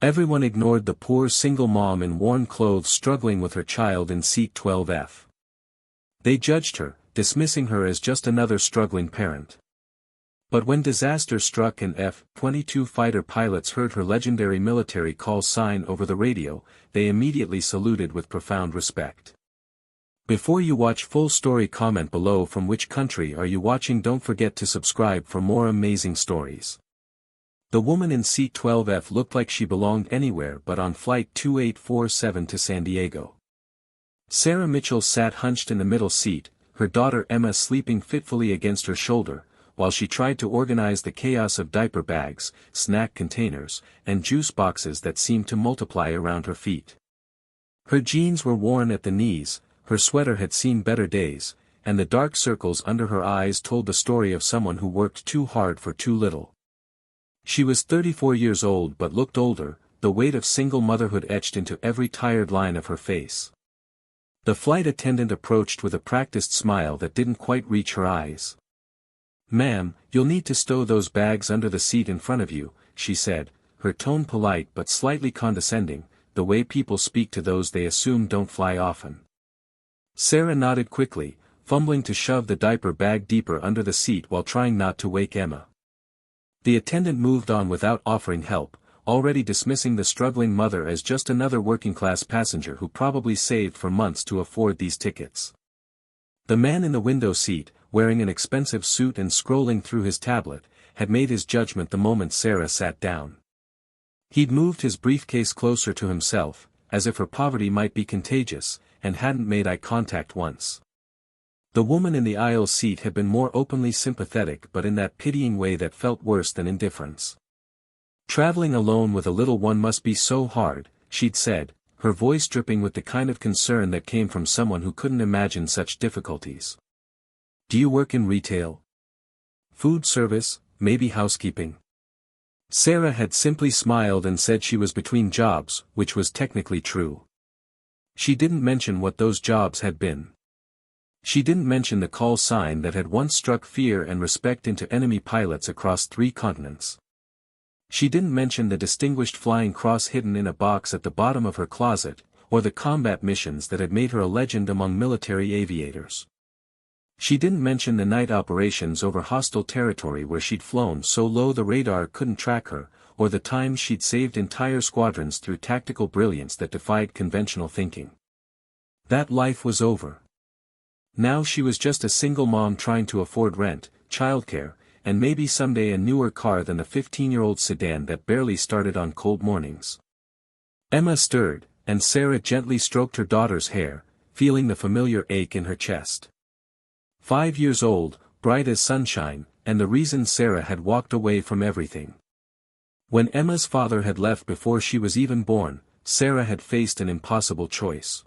Everyone ignored the poor single mom in worn clothes struggling with her child in seat 12F. They judged her, dismissing her as just another struggling parent. But when disaster struck and F-22 fighter pilots heard her legendary military call sign over the radio, they immediately saluted with profound respect. Before you watch full story, comment below from which country are you watching. Don't forget to subscribe for more amazing stories. The woman in seat 12F looked like she belonged anywhere but on flight 2847 to San Diego. Sarah Mitchell sat hunched in the middle seat, her daughter Emma sleeping fitfully against her shoulder, while she tried to organize the chaos of diaper bags, snack containers, and juice boxes that seemed to multiply around her feet. Her jeans were worn at the knees, her sweater had seen better days, and the dark circles under her eyes told the story of someone who worked too hard for too little. She was 34 years old but looked older, the weight of single motherhood etched into every tired line of her face. The flight attendant approached with a practiced smile that didn't quite reach her eyes. "Ma'am, you'll need to stow those bags under the seat in front of you," she said, her tone polite but slightly condescending, the way people speak to those they assume don't fly often. Sarah nodded quickly, fumbling to shove the diaper bag deeper under the seat while trying not to wake Emma. The attendant moved on without offering help, already dismissing the struggling mother as just another working-class passenger who probably saved for months to afford these tickets. The man in the window seat, wearing an expensive suit and scrolling through his tablet, had made his judgment the moment Sarah sat down. He'd moved his briefcase closer to himself, as if her poverty might be contagious, and hadn't made eye contact once. The woman in the aisle seat had been more openly sympathetic but in that pitying way that felt worse than indifference. "Traveling alone with a little one must be so hard," she'd said, her voice dripping with the kind of concern that came from someone who couldn't imagine such difficulties. "Do you work in retail? Food service, maybe housekeeping?" Sarah had simply smiled and said she was between jobs, which was technically true. She didn't mention what those jobs had been. She didn't mention the call sign that had once struck fear and respect into enemy pilots across 3 continents. She didn't mention the distinguished flying cross hidden in a box at the bottom of her closet, or the combat missions that had made her a legend among military aviators. She didn't mention the night operations over hostile territory where she'd flown so low the radar couldn't track her, or the times she'd saved entire squadrons through tactical brilliance that defied conventional thinking. That life was over. Now she was just a single mom trying to afford rent, childcare, and maybe someday a newer car than the 15-year-old sedan that barely started on cold mornings. Emma stirred, and Sarah gently stroked her daughter's hair, feeling the familiar ache in her chest. 5 years old, bright as sunshine, and the reason Sarah had walked away from everything. When Emma's father had left before she was even born, Sarah had faced an impossible choice.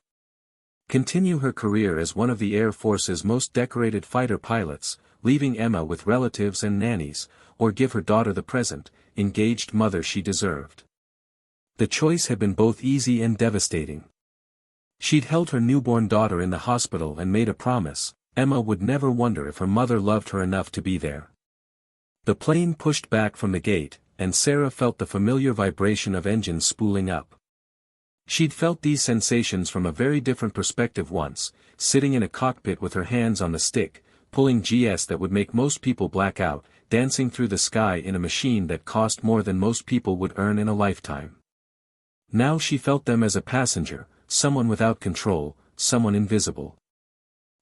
Continue her career as one of the Air Force's most decorated fighter pilots, leaving Emma with relatives and nannies, or give her daughter the present, engaged mother she deserved. The choice had been both easy and devastating. She'd held her newborn daughter in the hospital and made a promise: Emma would never wonder if her mother loved her enough to be there. The plane pushed back from the gate, and Sarah felt the familiar vibration of engines spooling up. She'd felt these sensations from a very different perspective once, sitting in a cockpit with her hands on the stick, pulling GS that would make most people black out, dancing through the sky in a machine that cost more than most people would earn in a lifetime. Now she felt them as a passenger, someone without control, someone invisible.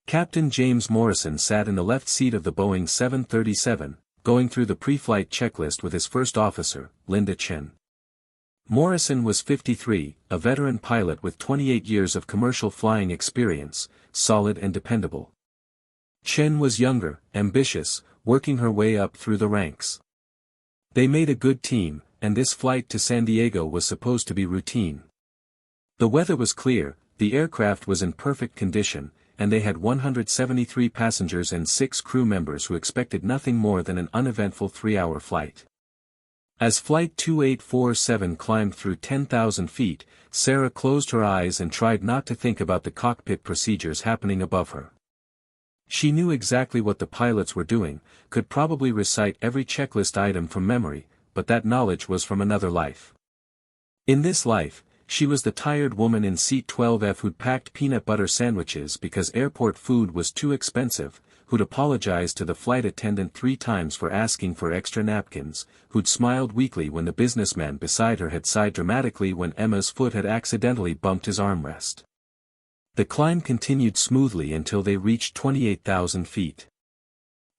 Captain James Morrison sat in the left seat of the Boeing 737, going through the pre-flight checklist with his first officer, Linda Chen. Morrison was 53, a veteran pilot with 28 years of commercial flying experience, solid and dependable. Chen was younger, ambitious, working her way up through the ranks. They made a good team, and this flight to San Diego was supposed to be routine. The weather was clear, the aircraft was in perfect condition, and they had 173 passengers and 6 crew members who expected nothing more than an uneventful 3-hour flight. As Flight 2847 climbed through 10,000 feet, Sarah closed her eyes and tried not to think about the cockpit procedures happening above her. She knew exactly what the pilots were doing, could probably recite every checklist item from memory, but that knowledge was from another life. In this life, she was the tired woman in seat 12F who'd packed peanut butter sandwiches because airport food was too expensive, who'd apologized to the flight attendant 3 times for asking for extra napkins, who'd smiled weakly when the businessman beside her had sighed dramatically when Emma's foot had accidentally bumped his armrest. The climb continued smoothly until they reached 28,000 feet.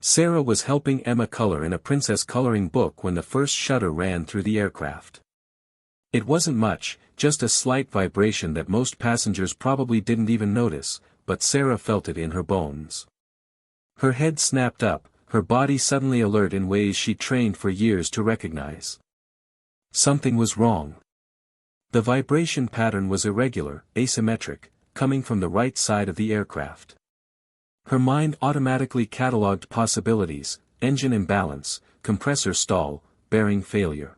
Sarah was helping Emma color in a princess coloring book when the first shudder ran through the aircraft. It wasn't much, just a slight vibration that most passengers probably didn't even notice, but Sarah felt it in her bones. Her head snapped up, her body suddenly alert in ways she trained for years to recognize. Something was wrong. The vibration pattern was irregular, asymmetric, coming from the right side of the aircraft. Her mind automatically catalogued possibilities: engine imbalance, compressor stall, bearing failure.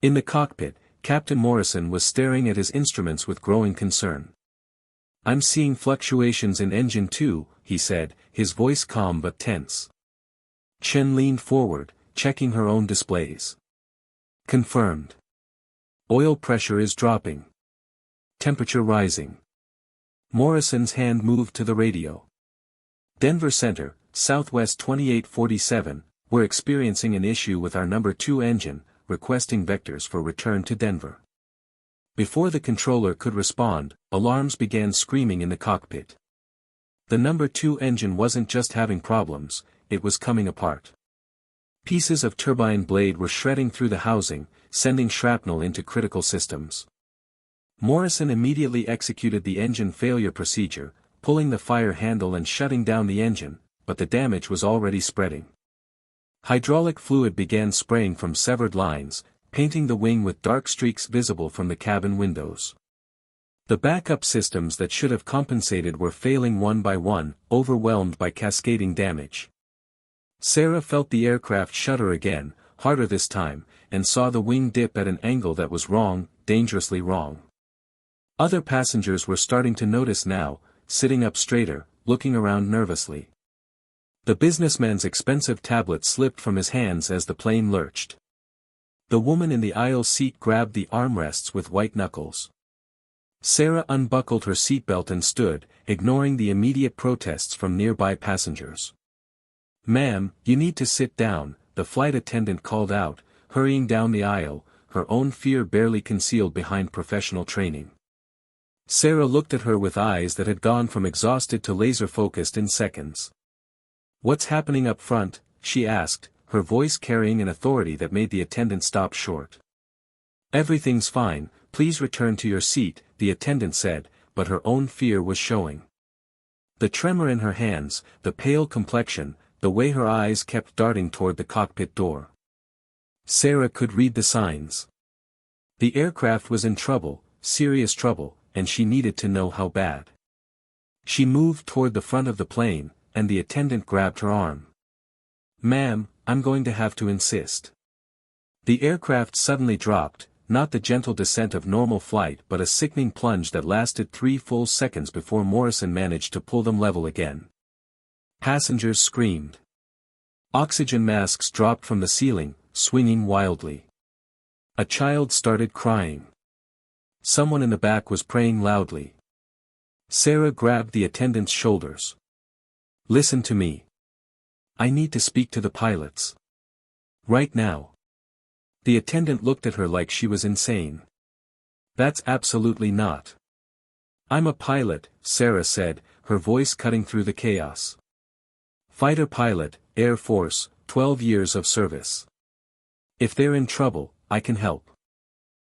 In the cockpit, Captain Morrison was staring at his instruments with growing concern. "I'm seeing fluctuations in engine 2, he said, his voice calm but tense. Chen leaned forward, checking her own displays. "Confirmed. Oil pressure is dropping. Temperature rising." Morrison's hand moved to the radio. "Denver Center, Southwest 2847, we're experiencing an issue with our number 2 engine, requesting vectors for return to Denver." Before the controller could respond, alarms began screaming in the cockpit. The number 2 engine wasn't just having problems, it was coming apart. Pieces of turbine blade were shredding through the housing, sending shrapnel into critical systems. Morrison immediately executed the engine failure procedure, pulling the fire handle and shutting down the engine, but the damage was already spreading. Hydraulic fluid began spraying from severed lines, painting the wing with dark streaks visible from the cabin windows. The backup systems that should have compensated were failing one by one, overwhelmed by cascading damage. Sarah felt the aircraft shudder again, harder this time, and saw the wing dip at an angle that was wrong, dangerously wrong. Other passengers were starting to notice now, sitting up straighter, looking around nervously. The businessman's expensive tablet slipped from his hands as the plane lurched. The woman in the aisle seat grabbed the armrests with white knuckles. Sarah unbuckled her seatbelt and stood, ignoring the immediate protests from nearby passengers. "Ma'am, you need to sit down," the flight attendant called out, hurrying down the aisle, her own fear barely concealed behind professional training. Sarah looked at her with eyes that had gone from exhausted to laser-focused in seconds. "What's happening up front?" she asked, her voice carrying an authority that made the attendant stop short. "Everything's fine, please return to your seat," the attendant said, but her own fear was showing. The tremor in her hands, the pale complexion, the way her eyes kept darting toward the cockpit door. Sarah could read the signs. The aircraft was in trouble, serious trouble, and she needed to know how bad. She moved toward the front of the plane, and the attendant grabbed her arm. "Ma'am, I'm going to have to insist." The aircraft suddenly dropped, not the gentle descent of normal flight but a sickening plunge that lasted 3 full seconds before Morrison managed to pull them level again. Passengers screamed. Oxygen masks dropped from the ceiling, swinging wildly. A child started crying. Someone in the back was praying loudly. Sarah grabbed the attendant's shoulders. "Listen to me. I need to speak to the pilots. Right now." The attendant looked at her like she was insane. "That's absolutely not." "I'm a pilot," Sarah said, her voice cutting through the chaos. "Fighter pilot, Air Force, 12 years of service. If they're in trouble, I can help."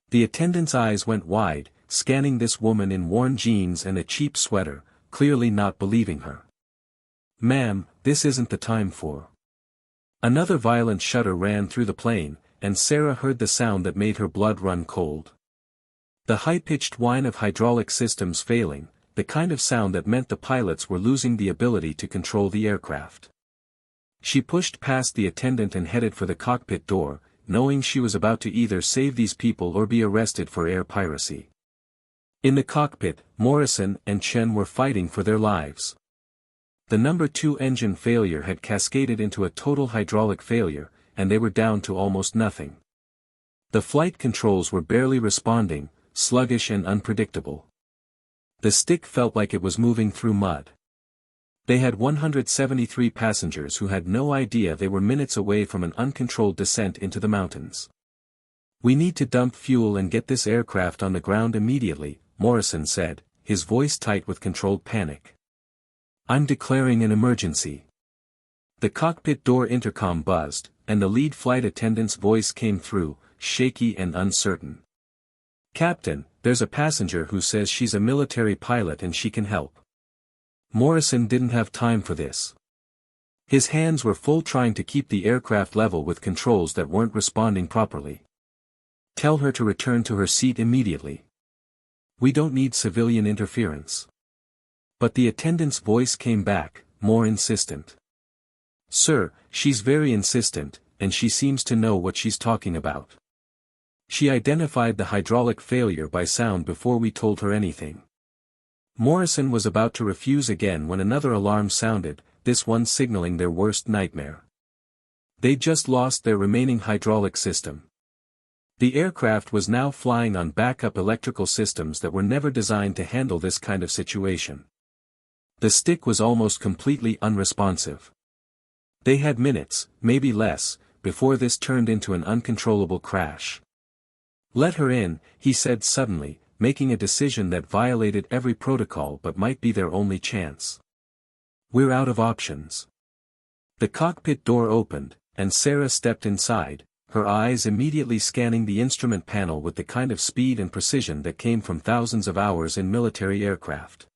The attendant's eyes went wide, scanning this woman in worn jeans and a cheap sweater, clearly not believing her. "Ma'am, this isn't the time for." Another violent shudder ran through the plane, and Sarah heard the sound that made her blood run cold. The high-pitched whine of hydraulic systems failing, the kind of sound that meant the pilots were losing the ability to control the aircraft. She pushed past the attendant and headed for the cockpit door, knowing she was about to either save these people or be arrested for air piracy. In the cockpit, Morrison and Chen were fighting for their lives. The number 2 engine failure had cascaded into a total hydraulic failure, and they were down to almost nothing. The flight controls were barely responding, sluggish and unpredictable. The stick felt like it was moving through mud. They had 173 passengers who had no idea they were minutes away from an uncontrolled descent into the mountains. "We need to dump fuel and get this aircraft on the ground immediately," Morrison said, his voice tight with controlled panic. "I'm declaring an emergency." The cockpit door intercom buzzed, and the lead flight attendant's voice came through, shaky and uncertain. "Captain, there's a passenger who says she's a military pilot and she can help." Morrison didn't have time for this. His hands were full trying to keep the aircraft level with controls that weren't responding properly. "Tell her to return to her seat immediately. We don't need civilian interference." But the attendant's voice came back, more insistent. "Sir, she's very insistent, and she seems to know what she's talking about. She identified the hydraulic failure by sound before we told her anything." Morrison was about to refuse again when another alarm sounded, this one signaling their worst nightmare. They'd just lost their remaining hydraulic system. The aircraft was now flying on backup electrical systems that were never designed to handle this kind of situation. The stick was almost completely unresponsive. They had minutes, maybe less, before this turned into an uncontrollable crash. "Let her in," he said suddenly, making a decision that violated every protocol but might be their only chance. "We're out of options." The cockpit door opened, and Sarah stepped inside, her eyes immediately scanning the instrument panel with the kind of speed and precision that came from thousands of hours in military aircraft.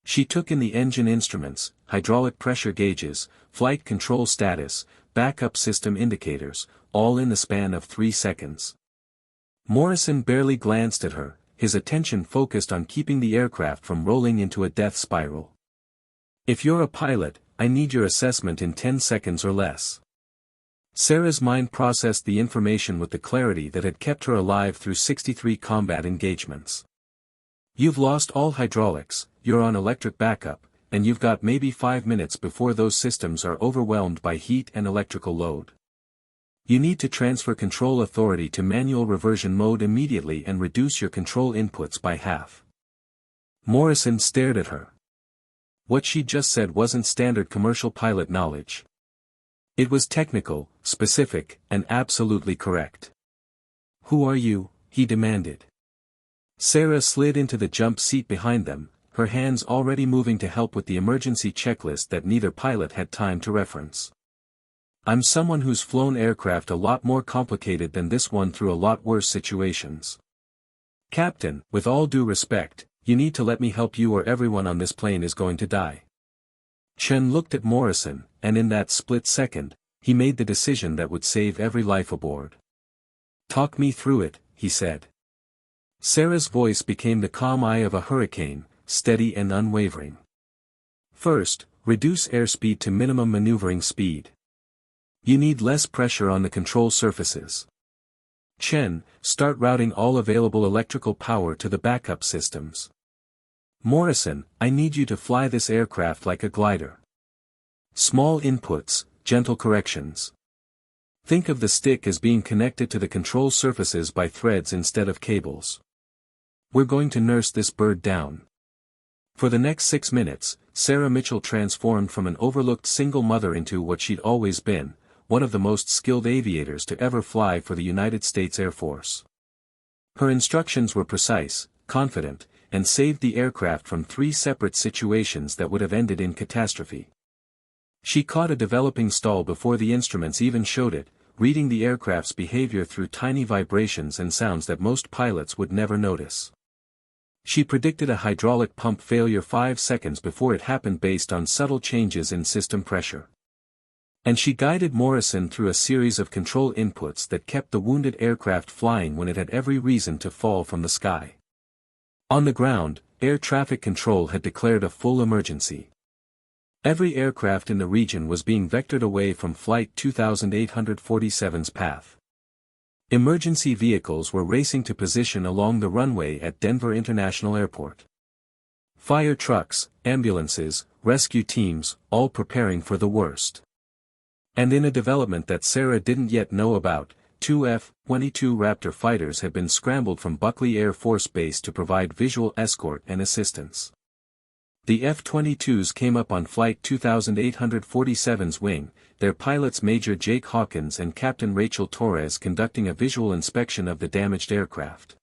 She took in the engine instruments, hydraulic pressure gauges, flight control status, backup system indicators, all in the span of 3 seconds. Morrison barely glanced at her, his attention focused on keeping the aircraft from rolling into a death spiral. "If you're a pilot, I need your assessment in 10 seconds or less." Sarah's mind processed the information with the clarity that had kept her alive through 63 combat engagements. "You've lost all hydraulics, you're on electric backup, and you've got maybe 5 minutes before those systems are overwhelmed by heat and electrical load. You need to transfer control authority to manual reversion mode immediately and reduce your control inputs by half." Morrison stared at her. What she just said wasn't standard commercial pilot knowledge. It was technical, specific, and absolutely correct. "Who are you?" he demanded. Sarah slid into the jump seat behind them, her hands already moving to help with the emergency checklist that neither pilot had time to reference. "I'm someone who's flown aircraft a lot more complicated than this one through a lot worse situations. Captain, with all due respect, you need to let me help you or everyone on this plane is going to die." Chen looked at Morrison, and in that split second, he made the decision that would save every life aboard. "Talk me through it," he said. Sarah's voice became the calm eye of a hurricane, steady and unwavering. "First, reduce airspeed to minimum maneuvering speed. You need less pressure on the control surfaces. Chen, start routing all available electrical power to the backup systems. Morrison, I need you to fly this aircraft like a glider. Small inputs, gentle corrections. Think of the stick as being connected to the control surfaces by threads instead of cables. We're going to nurse this bird down." For the next 6 minutes, Sarah Mitchell transformed from an overlooked single mother into what she'd always been, one of the most skilled aviators to ever fly for the United States Air Force. Her instructions were precise, confident, and saved the aircraft from 3 separate situations that would have ended in catastrophe. She caught a developing stall before the instruments even showed it, reading the aircraft's behavior through tiny vibrations and sounds that most pilots would never notice. She predicted a hydraulic pump failure 5 seconds before it happened based on subtle changes in system pressure. And she guided Morrison through a series of control inputs that kept the wounded aircraft flying when it had every reason to fall from the sky. On the ground, air traffic control had declared a full emergency. Every aircraft in the region was being vectored away from Flight 2847's path. Emergency vehicles were racing to position along the runway at Denver International Airport. Fire trucks, ambulances, rescue teams, all preparing for the worst. And in a development that Sarah didn't yet know about, Two F-22 Raptor fighters had been scrambled from Buckley Air Force Base to provide visual escort and assistance. The F-22s came up on Flight 2847's wing, their pilots Major Jake Hawkins and Captain Rachel Torres conducting a visual inspection of the damaged aircraft.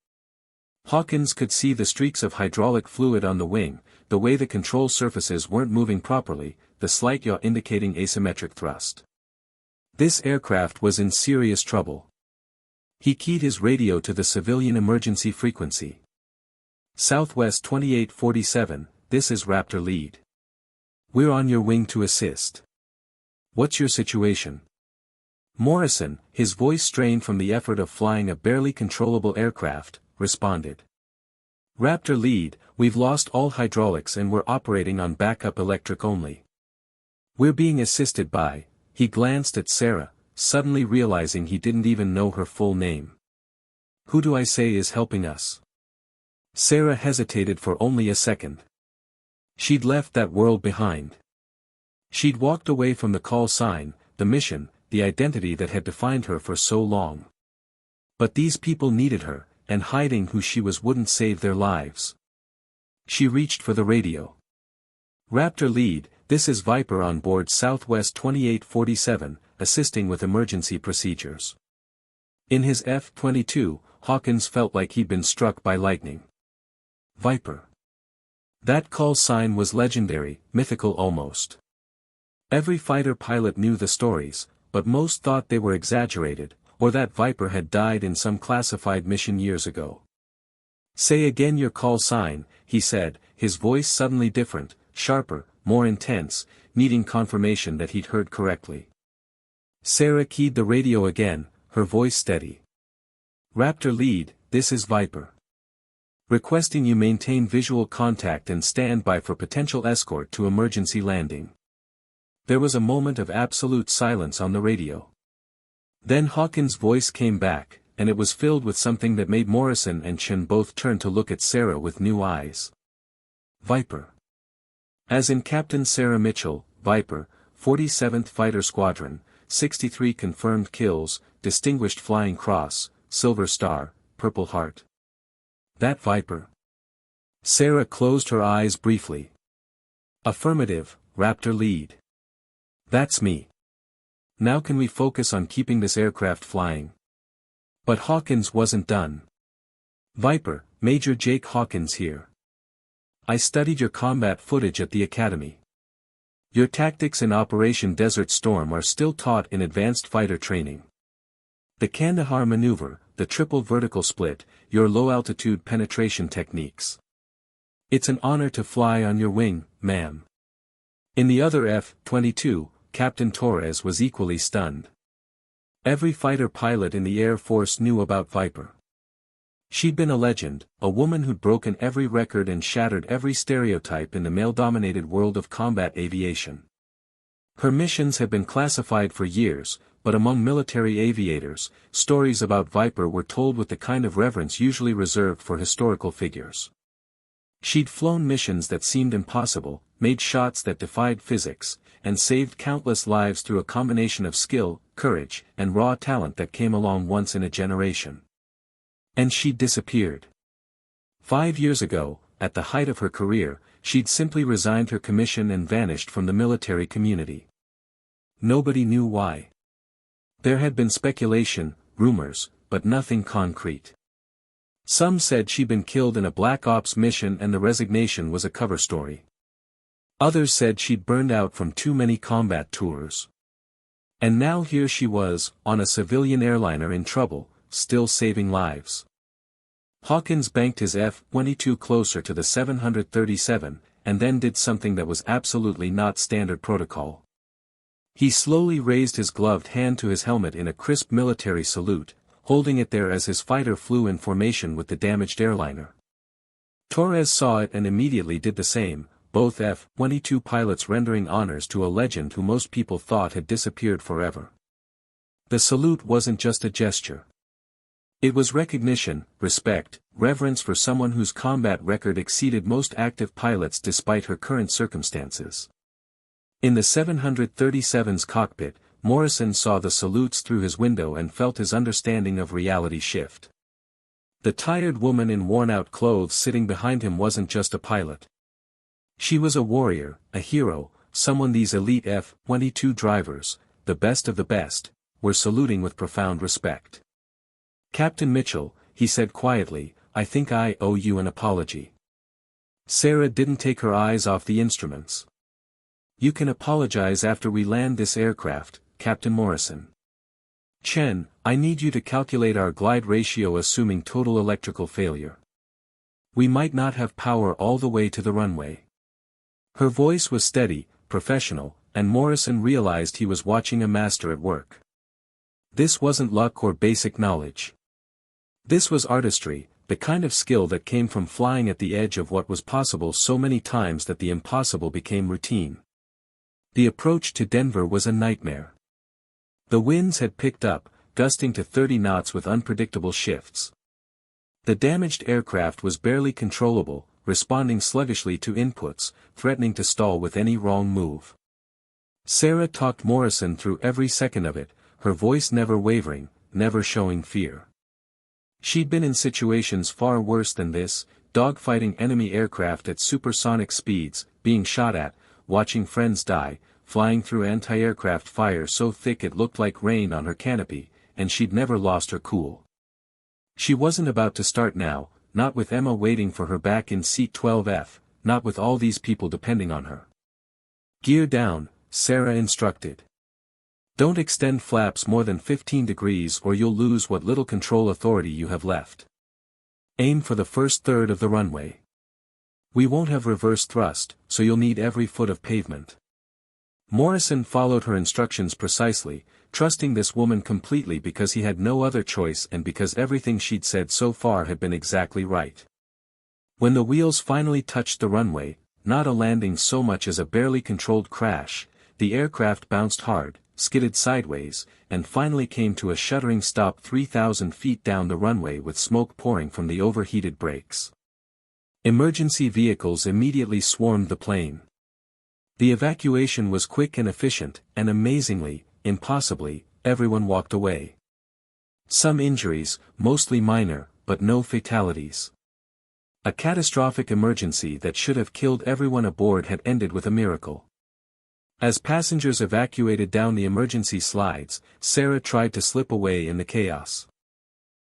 Hawkins could see the streaks of hydraulic fluid on the wing, the way the control surfaces weren't moving properly, the slight yaw indicating asymmetric thrust. This aircraft was in serious trouble. He keyed his radio to the civilian emergency frequency. Southwest 2847, this is Raptor Lead. We're on your wing to assist. What's your situation? Morrison, his voice strained from the effort of flying a barely controllable aircraft, responded. Raptor Lead, we've lost all hydraulics and we're operating on backup electric only. We're being assisted by, he glanced at Sarah, suddenly realizing he didn't even know her full name. Who do I say is helping us? Sarah hesitated for only a second. She'd left that world behind. She'd walked away from the call sign, the mission, the identity that had defined her for so long. But these people needed her, and hiding who she was wouldn't save their lives. She reached for the radio. Raptor Lead, this is Viper on board Southwest 2847, assisting with emergency procedures. In his F-22, Hawkins felt like he'd been struck by lightning. Viper. That call sign was legendary, mythical almost. Every fighter pilot knew the stories, but most thought they were exaggerated, or that Viper had died in some classified mission years ago. Say again your call sign, he said, his voice suddenly different, sharper, more intense, needing confirmation that he'd heard correctly. Sarah keyed the radio again, her voice steady. Raptor Lead, this is Viper. Requesting you maintain visual contact and stand by for potential escort to emergency landing. There was a moment of absolute silence on the radio. Then Hawkins' voice came back, and it was filled with something that made Morrison and Chen both turn to look at Sarah with new eyes. Viper. As in Captain Sarah Mitchell, Viper, 47th Fighter Squadron, 63 confirmed kills, Distinguished Flying Cross, Silver Star, Purple Heart. That Viper? Sarah closed her eyes briefly. Affirmative, Raptor Lead. That's me. Now can we focus on keeping this aircraft flying? But Hawkins wasn't done. Viper, Major Jake Hawkins here. I studied your combat footage at the Academy. Your tactics in Operation Desert Storm are still taught in advanced fighter training. The Kandahar maneuver, the triple vertical split, your low-altitude penetration techniques. It's an honor to fly on your wing, ma'am. In the other F-22, Captain Torres was equally stunned. Every fighter pilot in the Air Force knew about Viper. She'd been a legend, a woman who'd broken every record and shattered every stereotype in the male-dominated world of combat aviation. Her missions had been classified for years, but among military aviators, stories about Viper were told with the kind of reverence usually reserved for historical figures. She'd flown missions that seemed impossible, made shots that defied physics, and saved countless lives through a combination of skill, courage, and raw talent that came along once in a generation. And she'd disappeared. 5 years ago, at the height of her career, she'd simply resigned her commission and vanished from the military community. Nobody knew why. There had been speculation, rumors, but nothing concrete. Some said she'd been killed in a Black Ops mission and the resignation was a cover story. Others said she'd burned out from too many combat tours. And now here she was, on a civilian airliner in trouble, still saving lives. Hawkins banked his F-22 closer to the 737, and then did something that was absolutely not standard protocol. He slowly raised his gloved hand to his helmet in a crisp military salute, holding it there as his fighter flew in formation with the damaged airliner. Torres saw it and immediately did the same, both F-22 pilots rendering honors to a legend who most people thought had disappeared forever. The salute wasn't just a gesture. It was recognition, respect, reverence for someone whose combat record exceeded most active pilots despite her current circumstances. In the 737's cockpit, Morrison saw the salutes through his window and felt his understanding of reality shift. The tired woman in worn-out clothes sitting behind him wasn't just a pilot. She was a warrior, a hero, someone these elite F-22 drivers, the best of the best, were saluting with profound respect. "Captain Mitchell," he said quietly, "I think I owe you an apology." Sarah didn't take her eyes off the instruments. "You can apologize after we land this aircraft, Captain Morrison. Chen, I need you to calculate our glide ratio assuming total electrical failure. We might not have power all the way to the runway." Her voice was steady, professional, and Morrison realized he was watching a master at work. This wasn't luck or basic knowledge. This was artistry, the kind of skill that came from flying at the edge of what was possible so many times that the impossible became routine. The approach to Denver was a nightmare. The winds had picked up, gusting to 30 knots with unpredictable shifts. The damaged aircraft was barely controllable, responding sluggishly to inputs, threatening to stall with any wrong move. Sarah talked Morrison through every second of it, her voice never wavering, never showing fear. She'd been in situations far worse than this, dogfighting enemy aircraft at supersonic speeds, being shot at, watching friends die, flying through anti-aircraft fire so thick it looked like rain on her canopy, and she'd never lost her cool. She wasn't about to start now, not with Emma waiting for her back in seat 12F, not with all these people depending on her. "Gear down," Sarah instructed. "Don't extend flaps more than 15 degrees or you'll lose what little control authority you have left. Aim for the first third of the runway. We won't have reverse thrust, so you'll need every foot of pavement." Morrison followed her instructions precisely, trusting this woman completely because he had no other choice and because everything she'd said so far had been exactly right. When the wheels finally touched the runway, not a landing so much as a barely controlled crash, the aircraft bounced hard, skidded sideways, and finally came to a shuddering stop 3,000 feet down the runway with smoke pouring from the overheated brakes. Emergency vehicles immediately swarmed the plane. The evacuation was quick and efficient, and amazingly, impossibly, everyone walked away. Some injuries, mostly minor, but no fatalities. A catastrophic emergency that should have killed everyone aboard had ended with a miracle. As passengers evacuated down the emergency slides, Sarah tried to slip away in the chaos.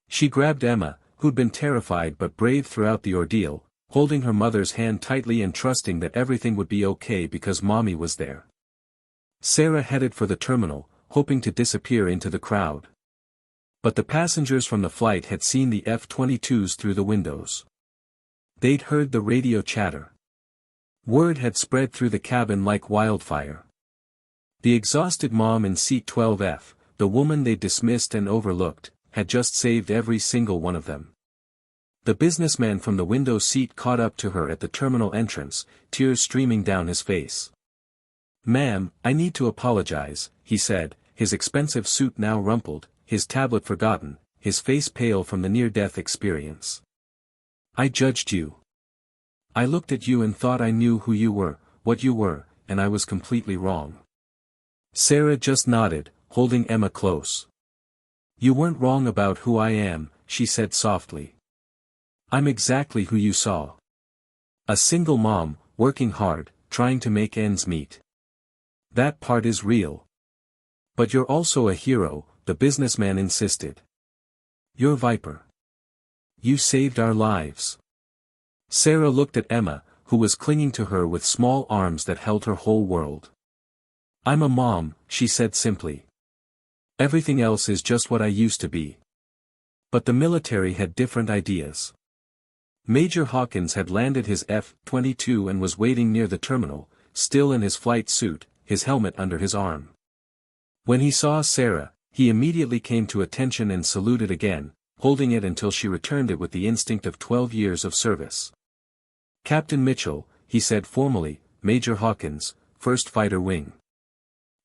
She grabbed Emma, who'd been terrified but brave throughout the ordeal, holding her mother's hand tightly and trusting that everything would be okay because Mommy was there. Sarah headed for the terminal, hoping to disappear into the crowd. But the passengers from the flight had seen the F-22s through the windows. They'd heard the radio chatter. Word had spread through the cabin like wildfire. The exhausted mom in seat 12F, the woman they dismissed and overlooked, had just saved every single one of them. The businessman from the window seat caught up to her at the terminal entrance, tears streaming down his face. "Ma'am, I need to apologize," he said, his expensive suit now rumpled, his tablet forgotten, his face pale from the near-death experience. "I judged you. I looked at you and thought I knew who you were, what you were, and I was completely wrong." Sarah just nodded, holding Emma close. "You weren't wrong about who I am," she said softly. "I'm exactly who you saw. A single mom, working hard, trying to make ends meet. That part is real. But you're also a hero," the businessman insisted. "You're Viper. You saved our lives." Sarah looked at Emma, who was clinging to her with small arms that held her whole world. "I'm a mom," she said simply. "Everything else is just what I used to be." But the military had different ideas. Major Hawkins had landed his F-22 and was waiting near the terminal, still in his flight suit, his helmet under his arm. When he saw Sarah, he immediately came to attention and saluted again, holding it until she returned it with the instinct of 12 years of service. "Captain Mitchell," he said formally, "Major Hawkins, 1st Fighter Wing.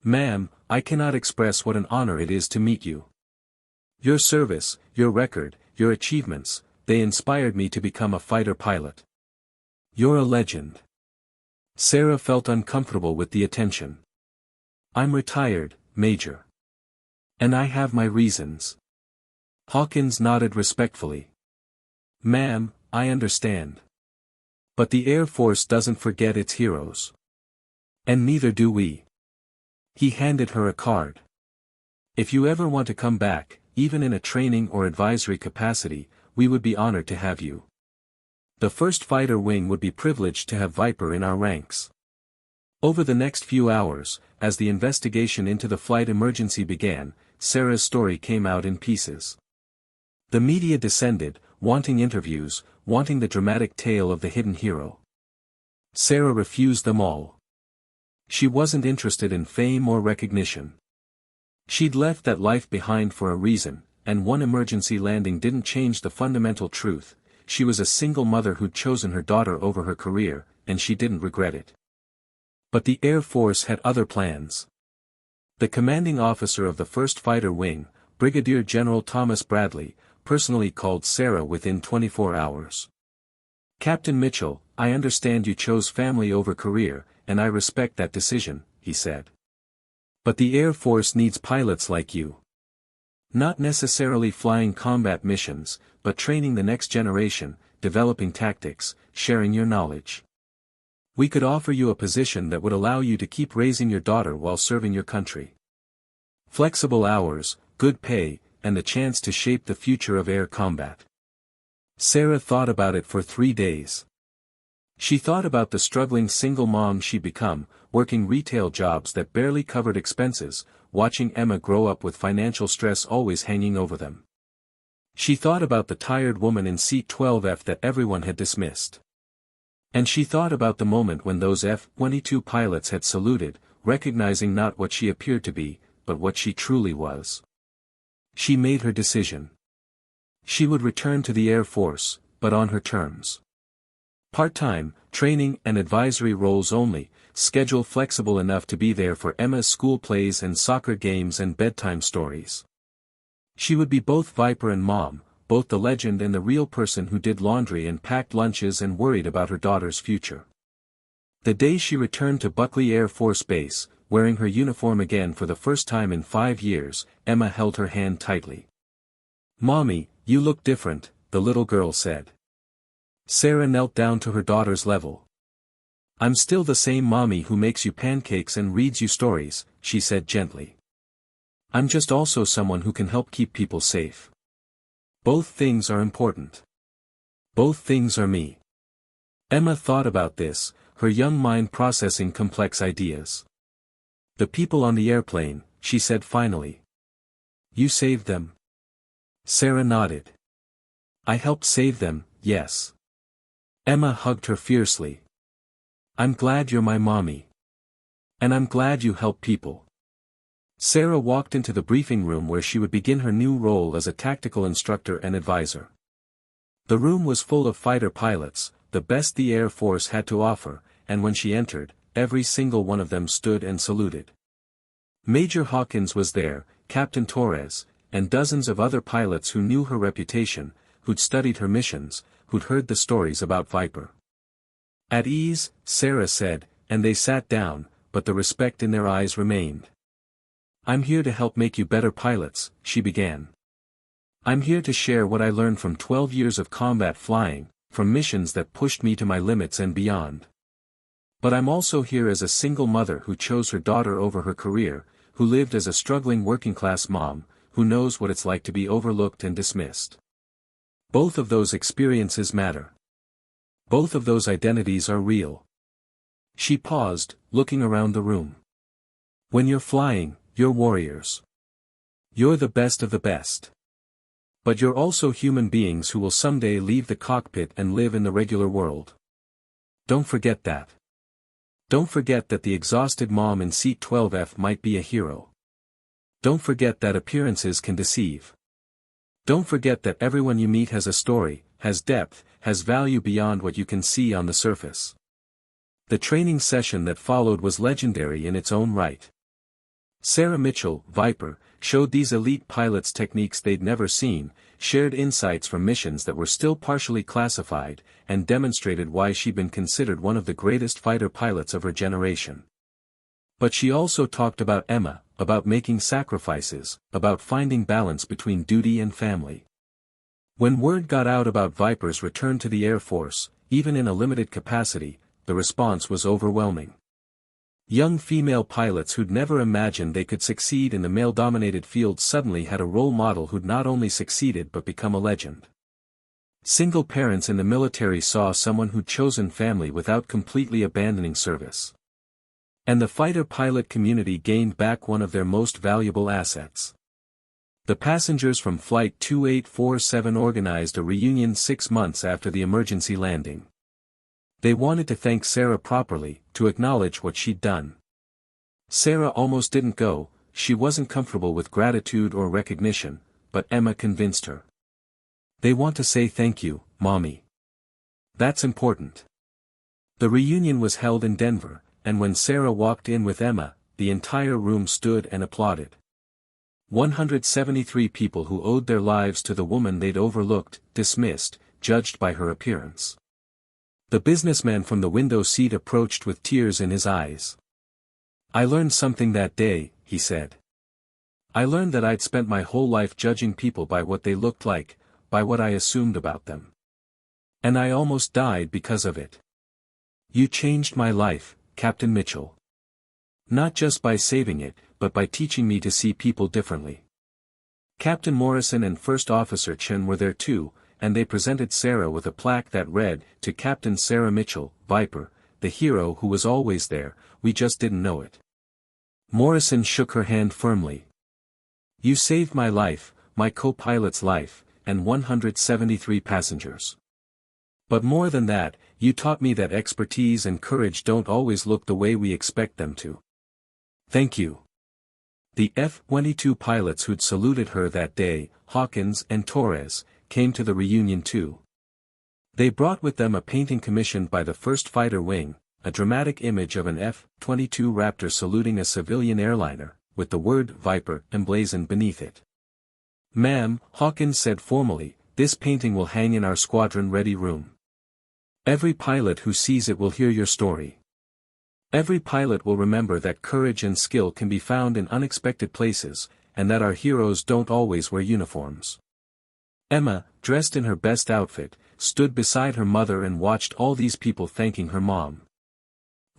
Ma'am, I cannot express what an honor it is to meet you. Your service, your record, your achievements, they inspired me to become a fighter pilot. You're a legend." Sarah felt uncomfortable with the attention. "I'm retired," Major. And I have my reasons. Hawkins nodded respectfully. Ma'am, I understand. But the Air Force doesn't forget its heroes. And neither do we. He handed her a card. If you ever want to come back, even in a training or advisory capacity, we would be honored to have you. The 1st Fighter Wing would be privileged to have Viper in our ranks. Over the next few hours, as the investigation into the flight emergency began, Sarah's story came out in pieces. The media descended, wanting interviews, wanting the dramatic tale of the hidden hero. Sarah refused them all. She wasn't interested in fame or recognition. She'd left that life behind for a reason, and one emergency landing didn't change the fundamental truth. She was a single mother who'd chosen her daughter over her career, and she didn't regret it. But the Air Force had other plans. The commanding officer of the 1st Fighter Wing, Brigadier General Thomas Bradley, personally called Sarah within 24 hours. Captain Mitchell, I understand you chose family over career, and I respect that decision, he said. But the Air Force needs pilots like you. Not necessarily flying combat missions, but training the next generation, developing tactics, sharing your knowledge. We could offer you a position that would allow you to keep raising your daughter while serving your country. Flexible hours, good pay, and the chance to shape the future of air combat. Sarah thought about it for 3 days. She thought about the struggling single mom she'd become, working retail jobs that barely covered expenses, watching Emma grow up with financial stress always hanging over them. She thought about the tired woman in seat 12F that everyone had dismissed. And she thought about the moment when those F-22 pilots had saluted, recognizing not what she appeared to be, but what she truly was. She made her decision. She would return to the Air Force, but on her terms. Part-time, training and advisory roles only, schedule flexible enough to be there for Emma's school plays and soccer games and bedtime stories. She would be both Viper and mom, both the legend and the real person who did laundry and packed lunches and worried about her daughter's future. The day she returned to Buckley Air Force Base, wearing her uniform again for the first time in 5 years, Emma held her hand tightly. "Mommy, you look different," the little girl said. Sarah knelt down to her daughter's level. "I'm still the same mommy who makes you pancakes and reads you stories," she said gently. "I'm just also someone who can help keep people safe. Both things are important. Both things are me." Emma thought about this, her young mind processing complex ideas. "The people on the airplane," she said finally. "You saved them?" Sarah nodded. "I helped save them, yes." Emma hugged her fiercely. "I'm glad you're my mommy. And I'm glad you help people." Sarah walked into the briefing room where she would begin her new role as a tactical instructor and advisor. The room was full of fighter pilots, the best the Air Force had to offer, and when she entered, every single one of them stood and saluted. Major Hawkins was there, Captain Torres, and dozens of other pilots who knew her reputation, who'd studied her missions, who'd heard the stories about Viper. "At ease," Sarah said, and they sat down, but the respect in their eyes remained. "I'm here to help make you better pilots," she began. "I'm here to share what I learned from 12 years of combat flying, from missions that pushed me to my limits and beyond. But I'm also here as a single mother who chose her daughter over her career, who lived as a struggling working-class mom, who knows what it's like to be overlooked and dismissed. Both of those experiences matter. Both of those identities are real." She paused, looking around the room. "When you're flying, you're warriors. You're the best of the best. But you're also human beings who will someday leave the cockpit and live in the regular world. Don't forget that. Don't forget that the exhausted mom in seat 12F might be a hero. Don't forget that appearances can deceive. Don't forget that everyone you meet has a story, has depth, has value beyond what you can see on the surface." The training session that followed was legendary in its own right. Sarah Mitchell, Viper, showed these elite pilots techniques they'd never seen, shared insights from missions that were still partially classified, and demonstrated why she'd been considered one of the greatest fighter pilots of her generation. But she also talked about Emma, about making sacrifices, about finding balance between duty and family. When word got out about Viper's return to the Air Force, even in a limited capacity, the response was overwhelming. Young female pilots who'd never imagined they could succeed in the male-dominated field suddenly had a role model who'd not only succeeded but become a legend. Single parents in the military saw someone who'd chosen family without completely abandoning service. And the fighter-pilot community gained back one of their most valuable assets. The passengers from Flight 2847 organized a reunion 6 months after the emergency landing. They wanted to thank Sarah properly, to acknowledge what she'd done. Sarah almost didn't go, she wasn't comfortable with gratitude or recognition, but Emma convinced her. They want to say thank you, Mommy. That's important. The reunion was held in Denver, and when Sarah walked in with Emma, the entire room stood and applauded. 173 people who owed their lives to the woman they'd overlooked, dismissed, judged by her appearance. The businessman from the window seat approached with tears in his eyes. I learned something that day, he said. I learned that I'd spent my whole life judging people by what they looked like, by what I assumed about them. And I almost died because of it. You changed my life, Captain Mitchell. Not just by saving it, but by teaching me to see people differently. Captain Morrison and First Officer Chen were there too, and they presented Sarah with a plaque that read, "To Captain Sarah Mitchell, Viper, the hero who was always there, we just didn't know it." Morrison shook her hand firmly. You saved my life, my co-pilot's life, and 173 passengers. But more than that, you taught me that expertise and courage don't always look the way we expect them to. Thank you. The F-22 pilots who'd saluted her that day, Hawkins and Torres, came to the reunion too. They brought with them a painting commissioned by the 1st Fighter Wing, a dramatic image of an F-22 Raptor saluting a civilian airliner, with the word Viper emblazoned beneath it. Ma'am, Hawkins said formally, this painting will hang in our squadron-ready room. Every pilot who sees it will hear your story. Every pilot will remember that courage and skill can be found in unexpected places, and that our heroes don't always wear uniforms. Emma, dressed in her best outfit, stood beside her mother and watched all these people thanking her mom.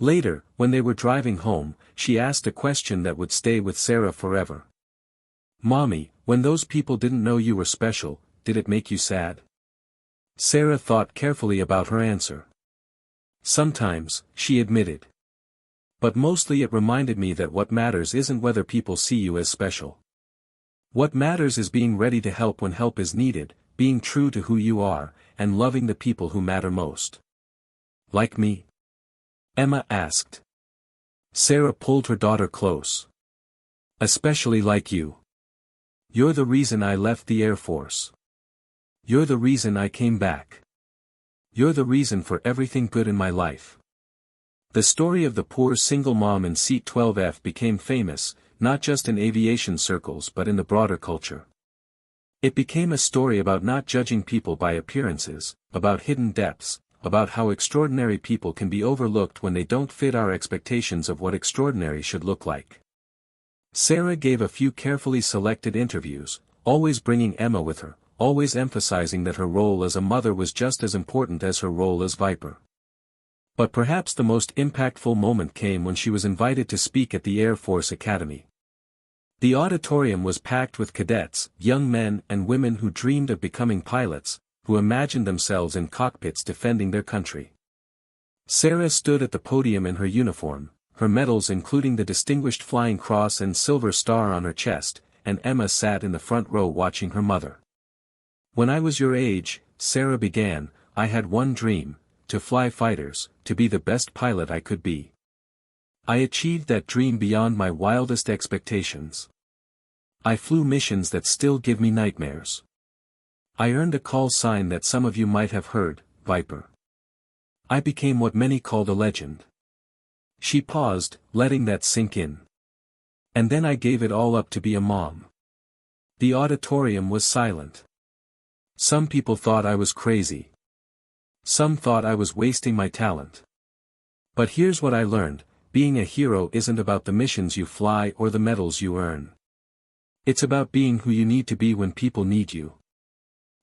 Later, when they were driving home, she asked a question that would stay with Sarah forever. Mommy, when those people didn't know you were special, did it make you sad? Sarah thought carefully about her answer. Sometimes, she admitted. But mostly it reminded me that what matters isn't whether people see you as special. What matters is being ready to help when help is needed, being true to who you are, and loving the people who matter most. Like me? Emma asked. Sarah pulled her daughter close. Especially like you. You're the reason I left the Air Force. You're the reason I came back. You're the reason for everything good in my life. The story of the poor single mom in Seat 12F became famous, not just in aviation circles but in the broader culture. It became a story about not judging people by appearances, about hidden depths, about how extraordinary people can be overlooked when they don't fit our expectations of what extraordinary should look like. Sarah gave a few carefully selected interviews, always bringing Emma with her, always emphasizing that her role as a mother was just as important as her role as Viper. But perhaps the most impactful moment came when she was invited to speak at the Air Force Academy. The auditorium was packed with cadets, young men and women who dreamed of becoming pilots, who imagined themselves in cockpits defending their country. Sarah stood at the podium in her uniform, her medals including the Distinguished Flying Cross and Silver Star on her chest, and Emma sat in the front row watching her mother. When I was your age, Sarah began, I had one dream, to fly fighters, to be the best pilot I could be. I achieved that dream beyond my wildest expectations. I flew missions that still give me nightmares. I earned a call sign that some of you might have heard, Viper. I became what many called a legend. She paused, letting that sink in. And then I gave it all up to be a mom. The auditorium was silent. Some people thought I was crazy. Some thought I was wasting my talent. But here's what I learned, being a hero isn't about the missions you fly or the medals you earn. It's about being who you need to be when people need you.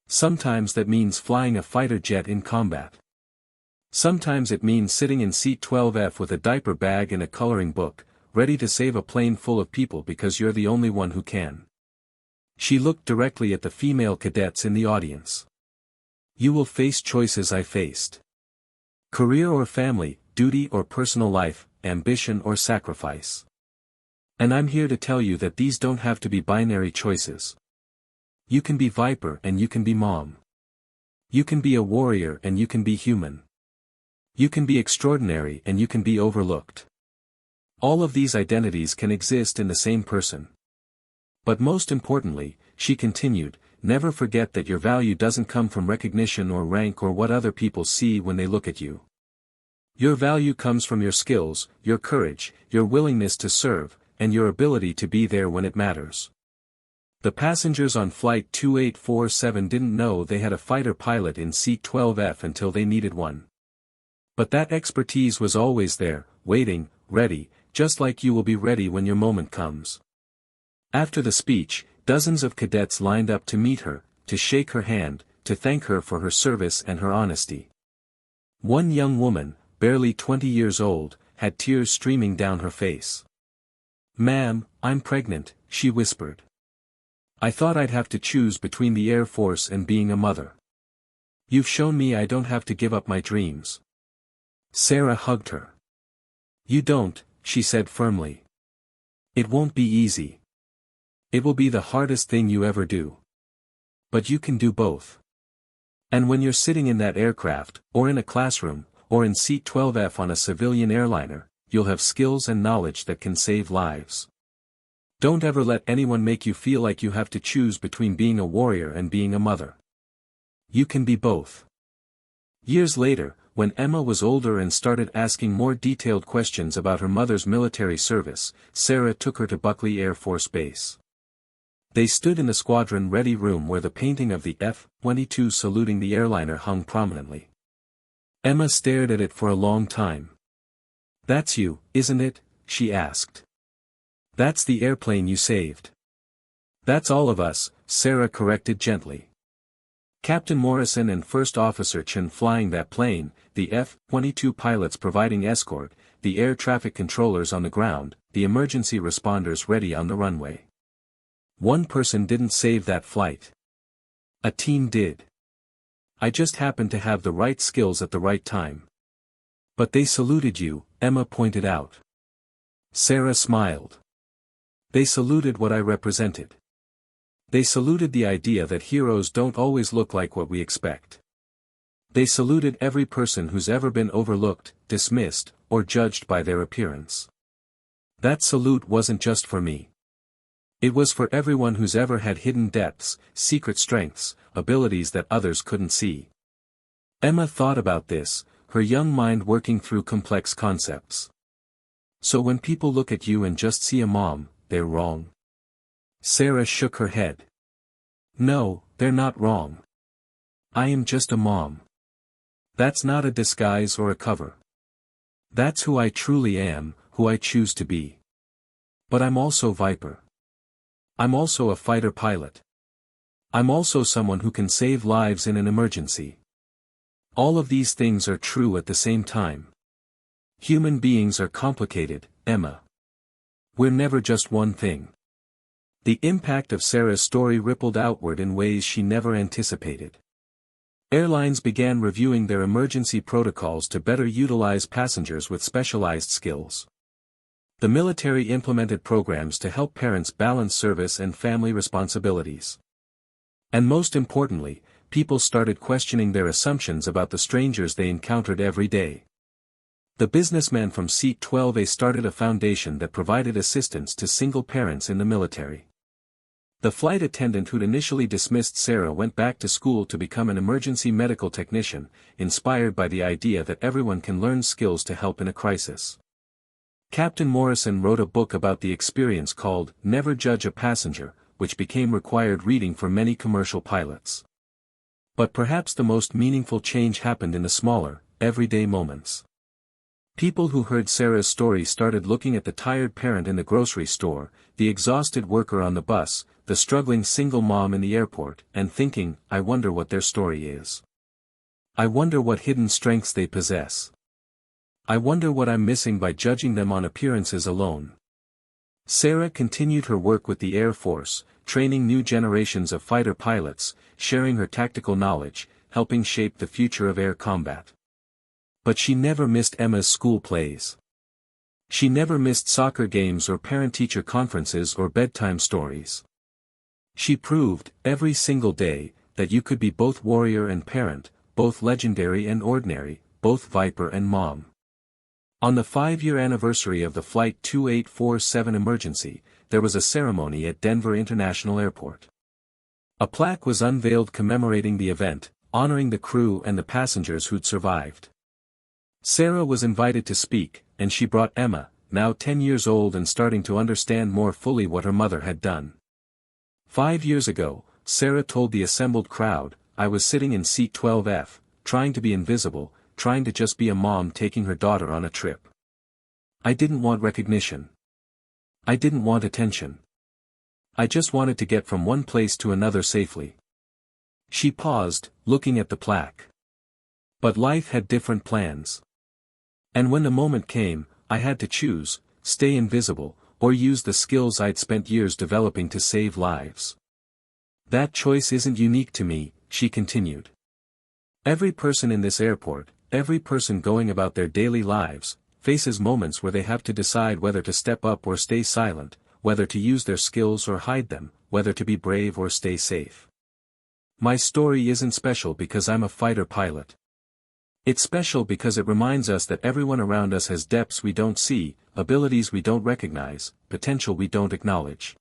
Sometimes that means flying a fighter jet in combat. Sometimes it means sitting in seat 12F with a diaper bag and a coloring book, ready to save a plane full of people because you're the only one who can. She looked directly at the female cadets in the audience. You will face choices I faced. Career or family, duty or personal life, ambition or sacrifice. And I'm here to tell you that these don't have to be binary choices. You can be Viper and you can be Mom. You can be a warrior and you can be human. You can be extraordinary and you can be overlooked. All of these identities can exist in the same person. But most importantly, she continued, never forget that your value doesn't come from recognition or rank or what other people see when they look at you. Your value comes from your skills, your courage, your willingness to serve, and your ability to be there when it matters. The passengers on Flight 2847 didn't know they had a fighter pilot in seat 12F until they needed one. But that expertise was always there, waiting, ready, just like you will be ready when your moment comes. After the speech, dozens of cadets lined up to meet her, to shake her hand, to thank her for her service and her honesty. One young woman, barely 20 years old, had tears streaming down her face. "Ma'am, I'm pregnant," she whispered. "I thought I'd have to choose between the Air Force and being a mother. You've shown me I don't have to give up my dreams." Sarah hugged her. "You don't," she said firmly. "It won't be easy. It will be the hardest thing you ever do. But you can do both. And when you're sitting in that aircraft, or in a classroom, or in seat 12F on a civilian airliner, you'll have skills and knowledge that can save lives. Don't ever let anyone make you feel like you have to choose between being a warrior and being a mother. You can be both." Years later, when Emma was older and started asking more detailed questions about her mother's military service, Sarah took her to Buckley Air Force Base. They stood in the squadron ready room where the painting of the F-22 saluting the airliner hung prominently. Emma stared at it for a long time. "That's you, isn't it?" she asked. "That's the airplane you saved." "That's all of us," Sarah corrected gently. Captain Morrison and First Officer Chen flying that plane, the F-22 pilots providing escort, the air traffic controllers on the ground, the emergency responders ready on the runway. One person didn't save that flight. A team did. I just happened to have the right skills at the right time. But they saluted you, Emma pointed out. Sarah smiled. They saluted what I represented. They saluted the idea that heroes don't always look like what we expect. They saluted every person who's ever been overlooked, dismissed, or judged by their appearance. That salute wasn't just for me. It was for everyone who's ever had hidden depths, secret strengths, abilities that others couldn't see. Emma thought about this, her young mind working through complex concepts. So when people look at you and just see a mom, they're wrong. Sarah shook her head. No, they're not wrong. I am just a mom. That's not a disguise or a cover. That's who I truly am, who I choose to be. But I'm also Viper. I'm also a fighter pilot. I'm also someone who can save lives in an emergency. All of these things are true at the same time. Human beings are complicated, Emma. We're never just one thing. The impact of Sarah's story rippled outward in ways she never anticipated. Airlines began reviewing their emergency protocols to better utilize passengers with specialized skills. The military implemented programs to help parents balance service and family responsibilities. And most importantly, people started questioning their assumptions about the strangers they encountered every day. The businessman from seat 12A started a foundation that provided assistance to single parents in the military. The flight attendant who'd initially dismissed Sarah went back to school to become an emergency medical technician, inspired by the idea that everyone can learn skills to help in a crisis. Captain Morrison wrote a book about the experience called Never Judge a Passenger, which became required reading for many commercial pilots. But perhaps the most meaningful change happened in the smaller, everyday moments. People who heard Sarah's story started looking at the tired parent in the grocery store, the exhausted worker on the bus, the struggling single mom in the airport, and thinking, I wonder what their story is. I wonder what hidden strengths they possess. I wonder what I'm missing by judging them on appearances alone. Sarah continued her work with the Air Force, training new generations of fighter pilots, sharing her tactical knowledge, helping shape the future of air combat. But she never missed Emma's school plays. She never missed soccer games or parent-teacher conferences or bedtime stories. She proved, every single day, that you could be both warrior and parent, both legendary and ordinary, both Viper and mom. On the 5-year anniversary of the Flight 2847 emergency, there was a ceremony at Denver International Airport. A plaque was unveiled commemorating the event, honoring the crew and the passengers who'd survived. Sarah was invited to speak, and she brought Emma, now 10 years old and starting to understand more fully what her mother had done. 5 years ago, Sarah told the assembled crowd, I was sitting in seat 12F, trying to be invisible, trying to just be a mom taking her daughter on a trip. I didn't want recognition. I didn't want attention. I just wanted to get from one place to another safely. She paused, looking at the plaque. But life had different plans. And when the moment came, I had to choose, stay invisible, or use the skills I'd spent years developing to save lives. That choice isn't unique to me, she continued. Every person in this airport, every person going about their daily lives, faces moments where they have to decide whether to step up or stay silent, whether to use their skills or hide them, whether to be brave or stay safe. My story isn't special because I'm a fighter pilot. It's special because it reminds us that everyone around us has depths we don't see, abilities we don't recognize, potential we don't acknowledge.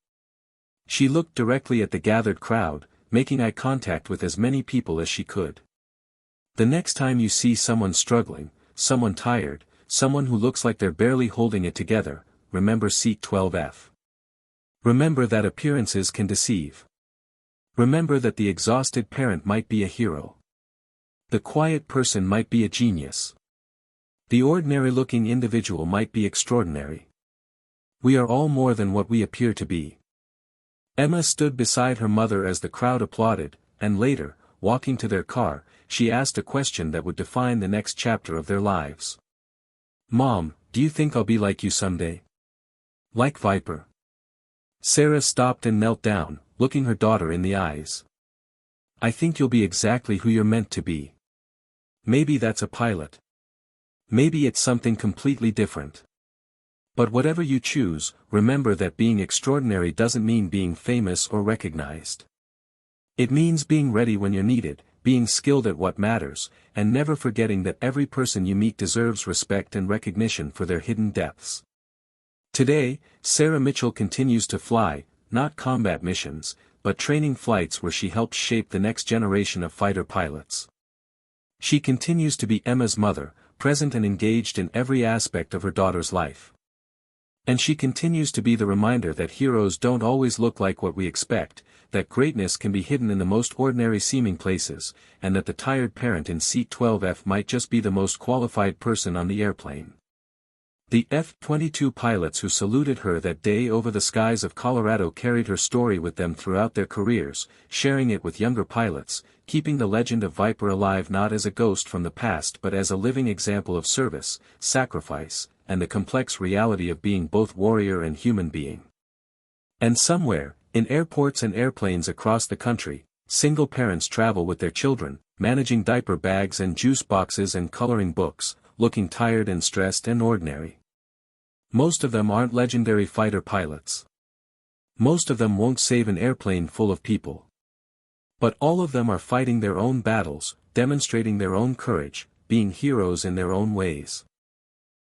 She looked directly at the gathered crowd, making eye contact with as many people as she could. The next time you see someone struggling, someone tired, someone who looks like they're barely holding it together, remember seat 12F. Remember that appearances can deceive. Remember that the exhausted parent might be a hero. The quiet person might be a genius. The ordinary-looking individual might be extraordinary. We are all more than what we appear to be. Emma stood beside her mother as the crowd applauded, and later, walking to their car, she asked a question that would define the next chapter of their lives. Mom, do you think I'll be like you someday? Like Viper? Sarah stopped and knelt down, looking her daughter in the eyes. I think you'll be exactly who you're meant to be. Maybe that's a pilot. Maybe it's something completely different. But whatever you choose, remember that being extraordinary doesn't mean being famous or recognized. It means being ready when you're needed, being skilled at what matters, and never forgetting that every person you meet deserves respect and recognition for their hidden depths. Today, Sarah Mitchell continues to fly, not combat missions, but training flights where she helps shape the next generation of fighter pilots. She continues to be Emma's mother, present and engaged in every aspect of her daughter's life. And she continues to be the reminder that heroes don't always look like what we expect, that greatness can be hidden in the most ordinary seeming places, and that the tired parent in seat 12F might just be the most qualified person on the airplane. The F-22 pilots who saluted her that day over the skies of Colorado carried her story with them throughout their careers, sharing it with younger pilots, keeping the legend of Viper alive not as a ghost from the past but as a living example of service, sacrifice, and the complex reality of being both warrior and human being. And somewhere, in airports and airplanes across the country, single parents travel with their children, managing diaper bags and juice boxes and coloring books, looking tired and stressed and ordinary. Most of them aren't legendary fighter pilots. Most of them won't save an airplane full of people. But all of them are fighting their own battles, demonstrating their own courage, being heroes in their own ways.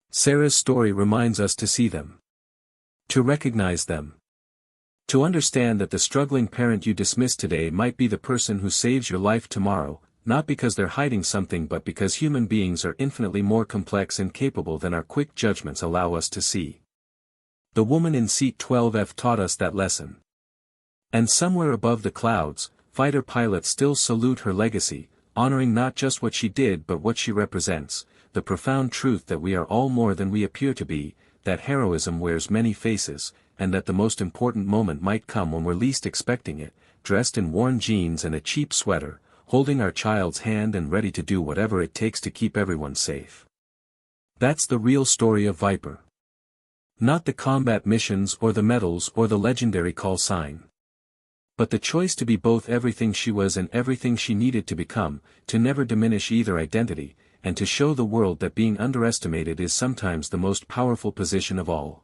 Sarah's story reminds us to see them. To recognize them. To understand that the struggling parent you dismiss today might be the person who saves your life tomorrow, not because they're hiding something but because human beings are infinitely more complex and capable than our quick judgments allow us to see. The woman in seat 12F taught us that lesson. And somewhere above the clouds, fighter pilots still salute her legacy, honoring not just what she did but what she represents, the profound truth that we are all more than we appear to be, that heroism wears many faces, and that the most important moment might come when we're least expecting it, dressed in worn jeans and a cheap sweater, holding our child's hand and ready to do whatever it takes to keep everyone safe. That's the real story of Viper. Not the combat missions or the medals or the legendary call sign. But the choice to be both everything she was and everything she needed to become, to never diminish either identity, and to show the world that being underestimated is sometimes the most powerful position of all.